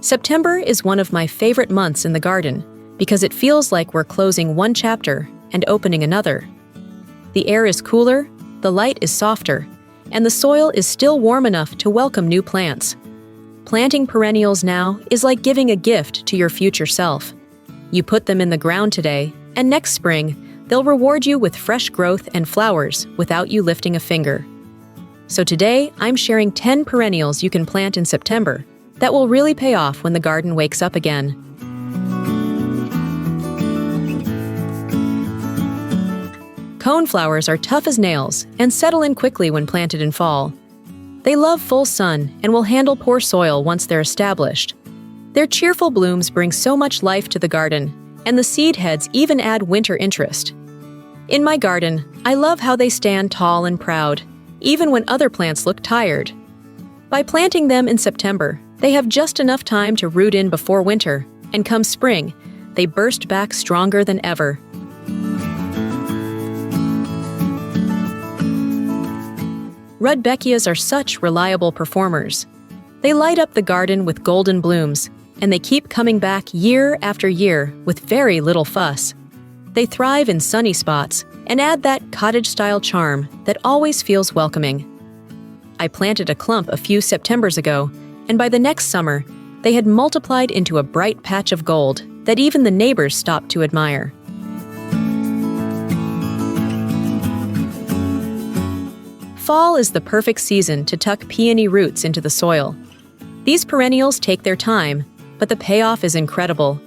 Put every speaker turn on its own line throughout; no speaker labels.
September is one of my favorite months in the garden because it feels like we're closing one chapter and opening another. The air is cooler, the light is softer, and the soil is still warm enough to welcome new plants. Planting perennials now is like giving a gift to your future self. You put them in the ground today, and next spring, they'll reward you with fresh growth and flowers without you lifting a finger. So today, I'm sharing 10 perennials you can plant in September that will really pay off when the garden wakes up again. Coneflowers are tough as nails and settle in quickly when planted in fall. They love full sun and will handle poor soil once they're established. Their cheerful blooms bring so much life to the garden, and the seed heads even add winter interest. In my garden, I love how they stand tall and proud, even when other plants look tired. By planting them in September, they have just enough time to root in before winter, and come spring, they burst back stronger than ever. Rudbeckias are such reliable performers. They light up the garden with golden blooms, and they keep coming back year after year with very little fuss. They thrive in sunny spots and add that cottage-style charm that always feels welcoming. I planted a clump a few Septembers ago, and by the next summer, they had multiplied into a bright patch of gold that even the neighbors stopped to admire. Fall is the perfect season to tuck peony roots into the soil. These perennials take their time, but the payoff is incredible.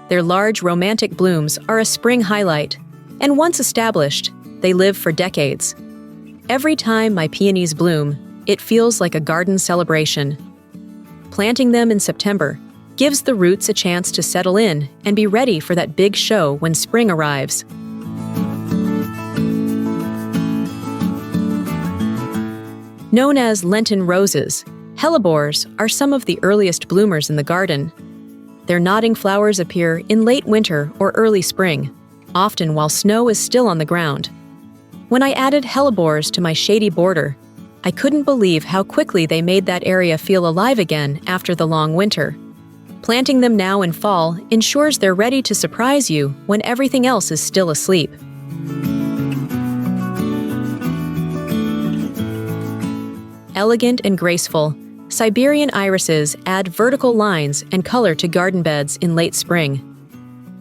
Their large, romantic blooms are a spring highlight, and once established, they live for decades. Every time my peonies bloom, it feels like a garden celebration. Planting them in September gives the roots a chance to settle in and be ready for that big show when spring arrives. Known as Lenten roses, hellebores are some of the earliest bloomers in the garden. Their nodding flowers appear in late winter or early spring, often while snow is still on the ground. When I added hellebores to my shady border, I couldn't believe how quickly they made that area feel alive again after the long winter. Planting them now in fall ensures they're ready to surprise you when everything else is still asleep. Elegant and graceful, Siberian irises add vertical lines and color to garden beds in late spring.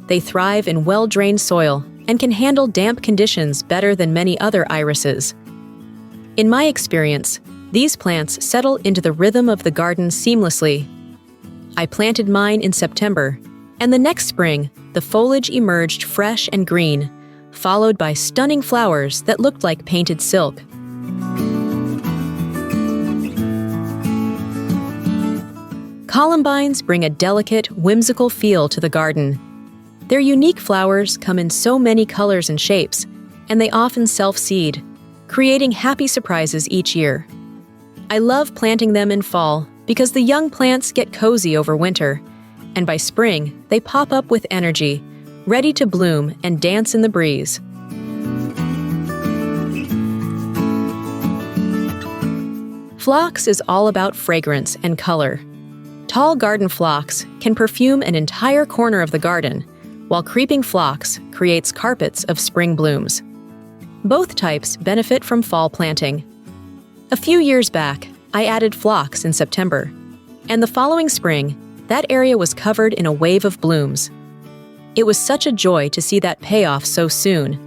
They thrive in well-drained soil and can handle damp conditions better than many other irises. In my experience, these plants settle into the rhythm of the garden seamlessly. I planted mine in September, and the next spring, the foliage emerged fresh and green, followed by stunning flowers that looked like painted silk. Columbines bring a delicate, whimsical feel to the garden. Their unique flowers come in so many colors and shapes, and they often self-seed, creating happy surprises each year. I love planting them in fall because the young plants get cozy over winter, and by spring, they pop up with energy, ready to bloom and dance in the breeze. Phlox is all about fragrance and color. Tall garden phlox can perfume an entire corner of the garden, while creeping phlox creates carpets of spring blooms. Both types benefit from fall planting. A few years back, I added phlox in September, and the following spring, that area was covered in a wave of blooms. It was such a joy to see that payoff so soon.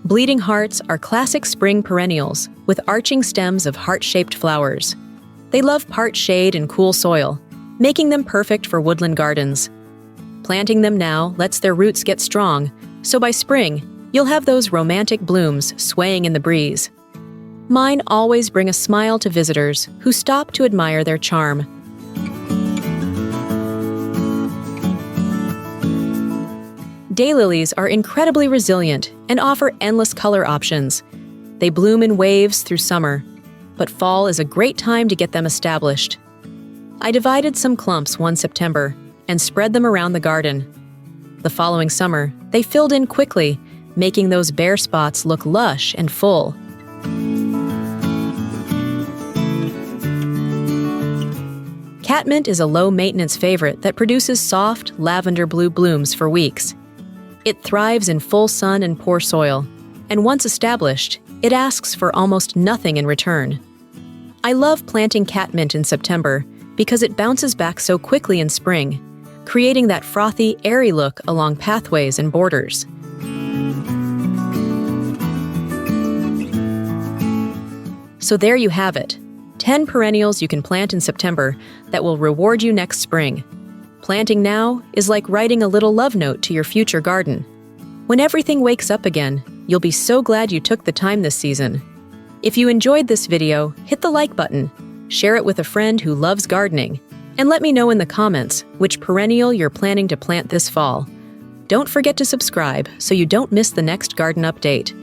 Bleeding hearts are classic spring perennials with arching stems of heart-shaped flowers. They love part shade and cool soil, making them perfect for woodland gardens. Planting them now lets their roots get strong, so by spring, you'll have those romantic blooms swaying in the breeze. Mine always bring a smile to visitors who stop to admire their charm. Daylilies are incredibly resilient and offer endless color options. They bloom in waves through summer, but fall is a great time to get them established. I divided some clumps one September and spread them around the garden. The following summer, they filled in quickly, making those bare spots look lush and full. Catmint is a low-maintenance favorite that produces soft, lavender-blue blooms for weeks. It thrives in full sun and poor soil, and once established, it asks for almost nothing in return. I love planting catmint in September because it bounces back so quickly in spring, creating that frothy, airy look along pathways and borders. So there you have it, 10 perennials you can plant in September that will reward you next spring. Planting now is like writing a little love note to your future garden. When everything wakes up again, you'll be so glad you took the time this season. If you enjoyed this video, hit the like button, share it with a friend who loves gardening, and let me know in the comments which perennial you're planning to plant this fall. Don't forget to subscribe so you don't miss the next garden update.